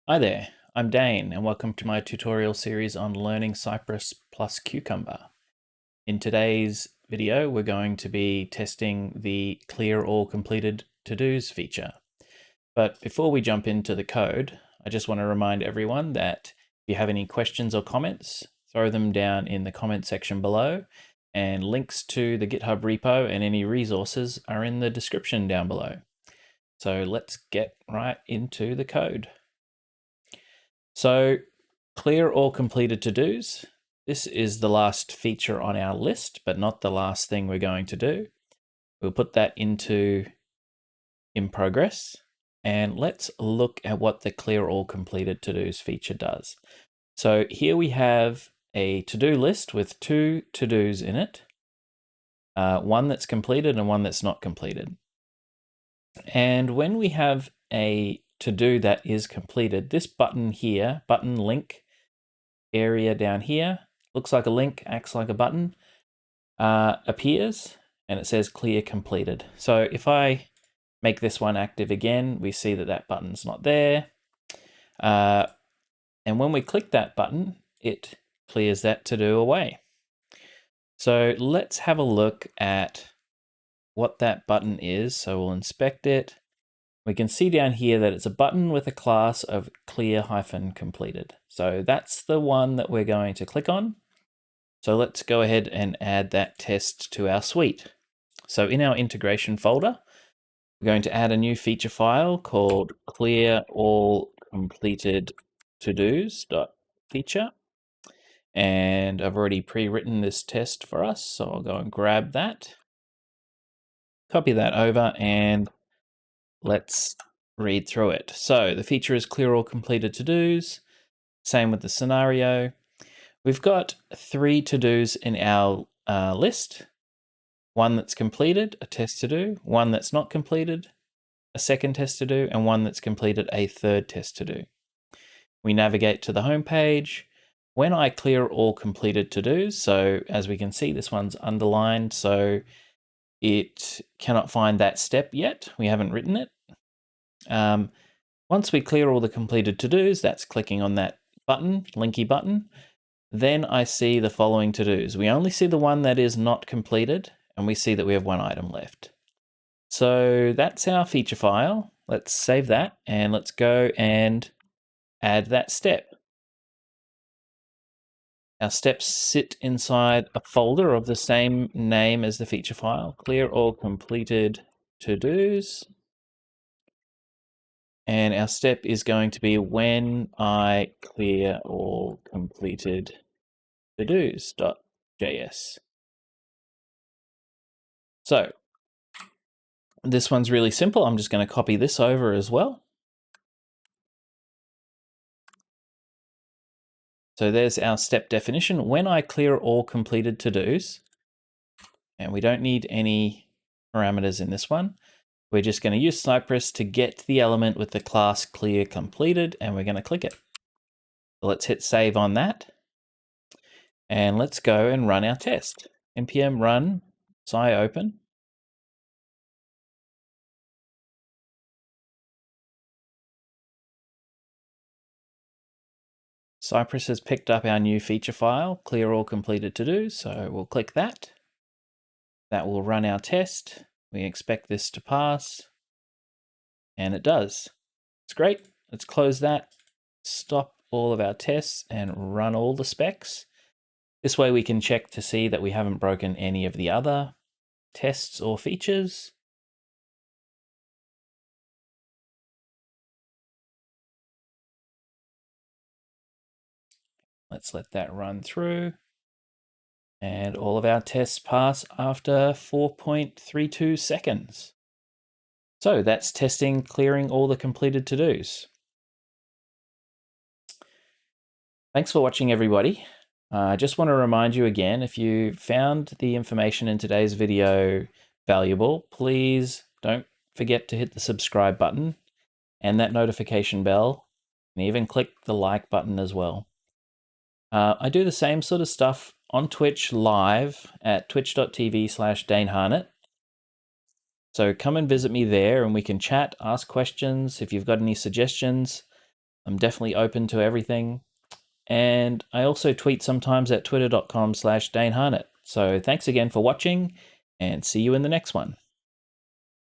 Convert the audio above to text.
Hi there, I'm Dane and welcome to my tutorial series on learning Cypress plus Cucumber. In today's video, we're going to be testing the clear all completed to-dos feature. But before we jump into the code, I just want to remind everyone that if you have any questions or comments, throw them down in the comment section below, and links to the GitHub repo and any resources are in the description down below. So let's get right into the code. So clear all completed to-dos. This is the last feature on our list, but not the last thing we're going to do. We'll put that into in progress. And let's look at what the clear all completed to-dos feature does. So here we have a to-do list with two to-dos in it, one that's completed and one that's not completed. And when we have a to-do that is completed, this button here, button link area down here, looks like a link, acts like a button, appears, and it says clear completed. So if I make this one active again, we see that that button's not there. And when we click that button, it clears that to-do away. So let's have a look at what that button is. So we'll inspect it. We can see down here that it's a button with a class of clear-completed. So that's the one that we're going to click on. So let's go ahead and add that test to our suite. So in our integration folder, we're going to add a new feature file called clear all completed to-dos.feature. And I've already pre-written this test for us, so I'll go and grab that, copy that over, and let's read through it. So the feature is clear all completed to-dos. Same with the scenario. We've got three to-dos in our list. One that's completed, a test to do, one that's not completed, a second test to do, and one that's completed, a third test to do. We navigate to the home page. When I clear all completed to-dos, so as we can see, this one's underlined, so it cannot find that step yet. We haven't written it. Once we clear all the completed to-dos, that's clicking on that button, linky button, then I see the following to-dos. We only see the one that is not completed, and we see that we have one item left. So that's our feature file. Let's save that, and let's go and add that step. Our steps sit inside a folder of the same name as the feature file, clear all completed to-dos. And our step is going to be when I clear all completed to-dos.js. So this one's really simple. I'm just going to copy this over as well. So there's our step definition. When I clear all completed to-dos, and we don't need any parameters in this one, we're just going to use Cypress to get the element with the class clear completed, and we're going to click it. So let's hit save on that. And let's go and run our test. npm run sciopen. Cypress has picked up our new feature file, clear all completed to-dos, so we'll click that. That will run our test. We expect this to pass, and it does. It's great. Let's close that, stop all of our tests, and run all the specs. This way we can check to see that we haven't broken any of the other tests or features. Let's let that run through. And all of our tests pass after 4.32 seconds. So that's testing, clearing all the completed to-dos. Thanks for watching, everybody. I just want to remind you again, if you found the information in today's video valuable, please don't forget to hit the subscribe button and that notification bell, and even click the like button as well. I do the same sort of stuff on Twitch live at twitch.tv/DaneHarnett. So come and visit me there and we can chat, ask questions. If you've got any suggestions, I'm definitely open to everything. And I also tweet sometimes at twitter.com/DaneHarnett. So thanks again for watching, and see you in the next one.